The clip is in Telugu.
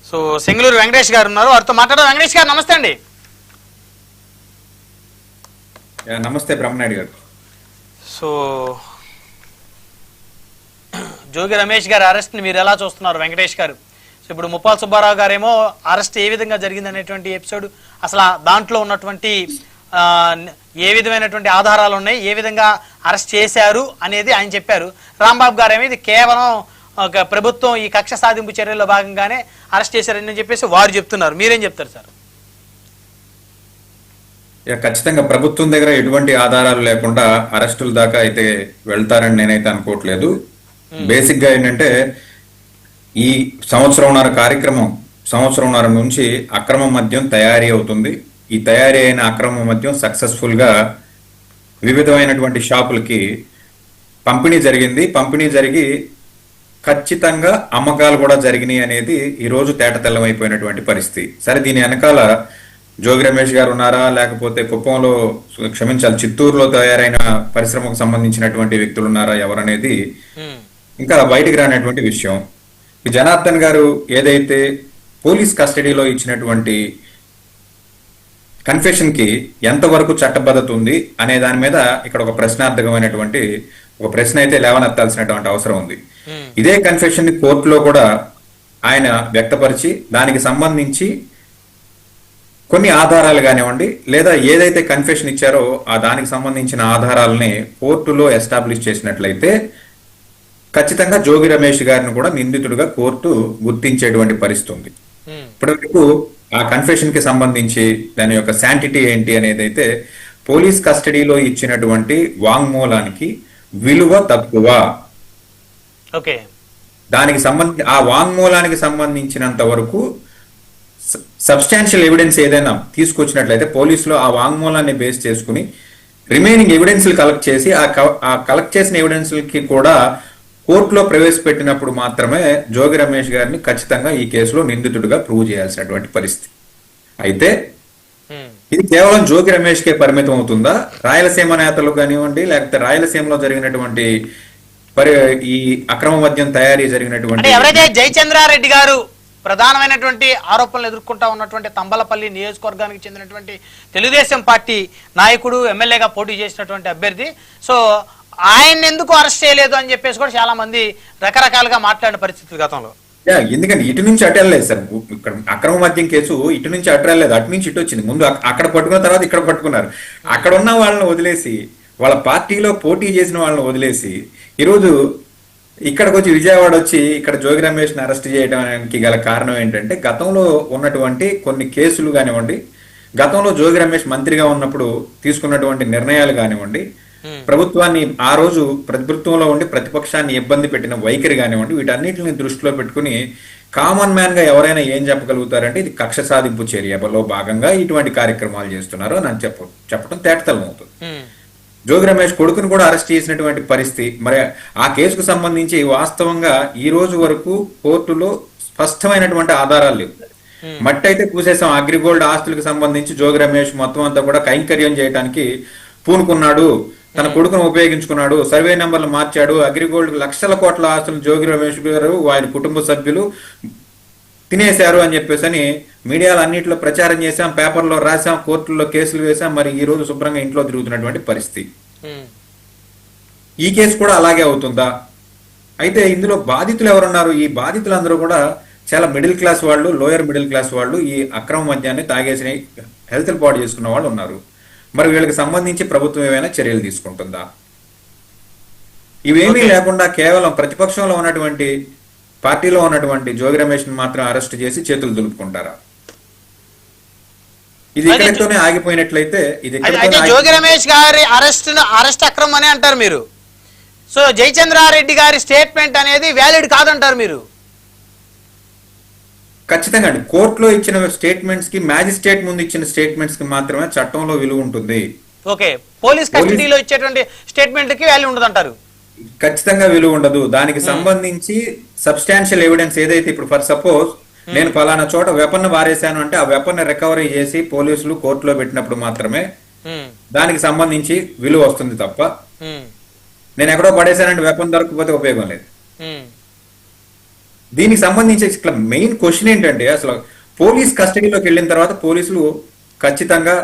సో సెంగులూరు వెంకటేష్ గారు ఉన్నారు, వారితో మాట్లాడదాం. వెంకటేష్ గారు నమస్తే అండి. నమస్తే బ్రహ్మనాయుడు గారు. సో జోగి రమేష్ గారి అరెస్ట్ ని మీరు ఎలా చూస్తున్నారు వెంకటేష్ గారు? సో ఇప్పుడు ముప్పాల సుబ్బారావు గారేమో అరెస్ట్ ఏ విధంగా జరిగింది అనేటువంటి ఎపిసోడ్, అసలు దాంట్లో ఉన్నటువంటి ఏ విధమైనటువంటి ఆధారాలు ఉన్నాయి, ఏ విధంగా అరెస్ట్ చేశారు అనేది ఆయన చెప్పారు. రాంబాబు గారేమో ఇది కేవలం ఒక ప్రభుత్వం ఈ కక్ష సాధింపు చర్యల్లో భాగంగానే అరెస్ట్ చేశారని చెప్పేసి వారు చెప్తున్నారు. మీరేం చెప్తారు సార్? ఖచ్చితంగా ప్రభుత్వం దగ్గర ఎటువంటి ఆధారాలు లేకుండా అరెస్టుల దాకా అయితే వెళ్తారని నేనైతే అనుకోవట్లేదు. బేసిక్ గా ఏంటంటే ఈ సంవత్సరంన్నర నుంచి అక్రమ మద్యం తయారీ అవుతుంది. ఈ తయారీ అయిన అక్రమ మద్యం సక్సెస్ఫుల్ గా వివిధమైనటువంటి షాపులకి పంపిణీ జరిగి ఖచ్చితంగా అమ్మకాలు కూడా జరిగినాయి అనేది ఈ రోజు తేటతెల్లమైపోయినటువంటి పరిస్థితి. సరే, దీని వెనకాల జోగి రమేష్ గారు ఉన్నారా, లేకపోతే కుప్పంలో చిత్తూరులో తయారైన పరిశ్రమకు సంబంధించినటువంటి వ్యక్తులు ఉన్నారా ఎవరనేది ఇంకా బయటికి రానటువంటి విషయం. ఈ జనార్దన్ గారు ఏదైతే పోలీస్ కస్టడీలో ఇచ్చినటువంటి కన్ఫెషన్ కి ఎంతవరకు చట్టబద్ధత ఉంది అనే దాని మీద ఇక్కడ ఒక ప్రశ్నార్థకమైనటువంటి ఒక ప్రశ్న అయితే లేవనెత్తాల్సినటువంటి అవసరం ఉంది. ఇదే కన్ఫెషన్ ని కోర్టులో కూడా ఆయన వ్యక్తపరిచి దానికి సంబంధించి కొన్ని ఆధారాలు కానివ్వండి, లేదా ఏదైతే కన్ఫెషన్ ఇచ్చారో ఆ దానికి సంబంధించిన ఆధారాలని కోర్టులో ఎస్టాబ్లిష్ చేసినట్లయితే ఖచ్చితంగా జోగి రమేష్ గారిని కూడా నిందితుడిగా కోర్టు గుర్తించేటువంటి పరిస్థితి ఉంది. ఇప్పటివరకు ఆ కన్ఫెషన్ కి సంబంధించి దాని యొక్క శాంటిటీ ఏంటి అనేది అయితే పోలీస్ కస్టడీలో ఇచ్చినటువంటి వాంగ్మూలానికి విలువ తక్కువ. దానికి సంబంధించి ఆ వాంగ్మూలానికి సంబంధించినంత వరకు సబ్స్టాన్షియల్ ఎవిడెన్స్ ఏదైనా తీసుకొచ్చినట్లయితే పోలీసులు ఆ వాంగ్మూలాన్ని బేస్ చేసుకుని రిమైనింగ్ ఎవిడెన్స్లు కలెక్ట్ చేసి ఆ కలెక్ట్ చేసిన ఎవిడెన్స్లకి కూడా కోర్టులో ప్రవేశపెట్టినప్పుడు మాత్రమే జోగి రమేష్ గారిని ఖచ్చితంగా ఈ కేసులో నిందితుడిగా ప్రూవ్ చేయాల్సినటువంటి పరిస్థితి. అయితే ఇది కేవలం జోగి రమేష్ కే పరిమితం అవుతుందా? రాయలసీమ నేతలు కానివ్వండి, లేకపోతే రాయలసీమలో జరిగినటువంటి ఈ అక్రమ మద్యం తయారీ జరిగినటువంటి ఎవరైతే జయచంద్రారెడ్డి గారు ప్రధానమైనటువంటి ఆరోపణలు ఎదుర్కొంటా ఉన్నటువంటి తంబలపల్లి నియోజకవర్గానికి చెందినటువంటి తెలుగుదేశం పార్టీ నాయకుడు, ఎమ్మెల్యేగా పోటీ చేసినటువంటి అభ్యర్థి, సో ఆయన ఎందుకు అరెస్ట్ చేయలేదు అని చెప్పేసి కూడా చాలా మంది రకరకాలుగా మాట్లాడిన పరిస్థితి గతంలో. ఎందుకంటే ఇటు నుంచి అటు వెళ్ళలేదు సార్. ఇక్కడ అక్రమ మద్యం కేసు ఇటు నుంచి అటు వెళ్ళలేదు, అటు నుంచి ఇటు వచ్చింది. ముందు అక్కడ పట్టుకున్న తర్వాత ఇక్కడ పట్టుకున్నారు. అక్కడ ఉన్న వాళ్ళని వదిలేసి, వాళ్ళ పార్టీలో పోటీ చేసిన వాళ్ళని వదిలేసి ఈరోజు ఇక్కడికి వచ్చి విజయవాడ వచ్చి ఇక్కడ జోగి రమేష్ని అరెస్ట్ చేయడానికి గల కారణం ఏంటంటే గతంలో ఉన్నటువంటి కొన్ని కేసులు కానివ్వండి, గతంలో జోగి రమేష్ మంత్రిగా ఉన్నప్పుడు తీసుకున్నటువంటి నిర్ణయాలు కానివ్వండి, ప్రభుత్వాన్ని ఆ రోజు ప్రభుత్వంలో ఉండి ప్రతిపక్షాన్ని ఇబ్బంది పెట్టిన వైఖరి కానివ్వండి, వీటన్నిటిని దృష్టిలో పెట్టుకుని కామన్ మ్యాన్ గా ఎవరైనా ఏం చెప్పగలుగుతారంటే ఇది కక్ష సాధింపు చర్యలో భాగంగా ఇటువంటి కార్యక్రమాలు చేస్తున్నారు అని చెప్పడం తేటతలం అవుతుంది. జోగి రమేష్ కొడుకును కూడా అరెస్ట్ చేసినటువంటి పరిస్థితి. మరి ఆ కేసుకు సంబంధించి వాస్తవంగా ఈ రోజు వరకు కోర్టులో స్పష్టమైనటువంటి ఆధారాలు లేవు. మట్టి అయితే పూసేసాం. అగ్రిగోల్డ్ ఆస్తులకు సంబంధించి జోగి రమేష్ మొత్తం అంతా కూడా కైంకర్యం చేయడానికి పూనుకున్నాడు, తన కొడుకును ఉపయోగించుకున్నాడు, సర్వే నెంబర్లు మార్చాడు, అగ్రిగోల్డ్ లక్షల కోట్ల ఆస్తులు జోగి రమేష్ గారు ఆయన కుటుంబ సభ్యులు తినేశారు అని చెప్పేసి అని మీడియాలో అన్నింటిలో ప్రచారం చేశాం, పేపర్లో రాశాం, కోర్టుల్లో కేసులు వేశాం. మరి ఈ రోజు శుభ్రంగా ఇంట్లో తిరుగుతున్నటువంటి పరిస్థితి. ఈ కేసు కూడా అలాగే అవుతుందా? అయితే ఇందులో బాధితులు ఎవరున్నారు? ఈ బాధితులందరూ కూడా చాలా మిడిల్ క్లాస్ వాళ్ళు, లోయర్ మిడిల్ క్లాస్ వాళ్ళు, ఈ అక్రమ మద్యాన్ని తాగేసి హెల్త్ పాడు చేసుకున్న వాళ్ళు ఉన్నారు. మరి వీళ్ళకి సంబంధించి ప్రభుత్వం ఏమైనా చర్యలు తీసుకుంటుందా? ఇవేమీ లేకుండా కేవలం ప్రతిపక్షంలో ఉన్నటువంటి పార్టీలో ఉన్నటువంటి జోగి రమేష్ ని మాత్రం అరెస్ట్ చేసి చేతులు దులుపుకుంటారా? ఇది ఇక్కడితోనే ఆగిపోయినట్లయితే జోగి రమేష్ గారి అరెస్ట్ అక్రమం అని అంటారు మీరు. సో జయచంద్రారెడ్డి గారి స్టేట్మెంట్ అనేది వ్యాలిడ్ కాదంటారు మీరు? ఖచ్చితంగా అండి. కోర్టులో ఇచ్చిన స్టేట్మెంట్స్ కి, మ్యాజిస్ట్రేట్ ముందు ఇచ్చిన స్టేట్మెంట్స్ కి మాత్రమే చట్టంలో విలువ ఉంటుంది. ఓకే, పోలీస్ కస్టడీలో ఇచ్చేటువంటి స్టేట్మెంట్ కి వాల్యూ ఉండదు అంటారు? ఖచ్చితంగా విలువ ఉండదు. దానికి సంబంధించి సబ్స్టాన్షియల్ ఎవిడెన్స్ ఏదైతే, ఇప్పుడు ఫర్ సపోజ్ నేను ఫలానా చోట వెపన్ వారేశాను అంటే ఆ వెపన్ రికవరీ చేసి పోలీసులు కోర్టులో పెట్టినప్పుడు మాత్రమే దానికి సంబంధించి విలువ వస్తుంది తప్ప నేను ఎక్కడో పడేశానంటే వెపన్ దొరకకపోతే ఉపయోగం లేదు. దీనికి సంబంధించి ఇట్లా మెయిన్ క్వశ్చన్ ఏంటంటే అసలు పోలీస్ కస్టడీలోకి వెళ్ళిన తర్వాత పోలీసులు ఖచ్చితంగా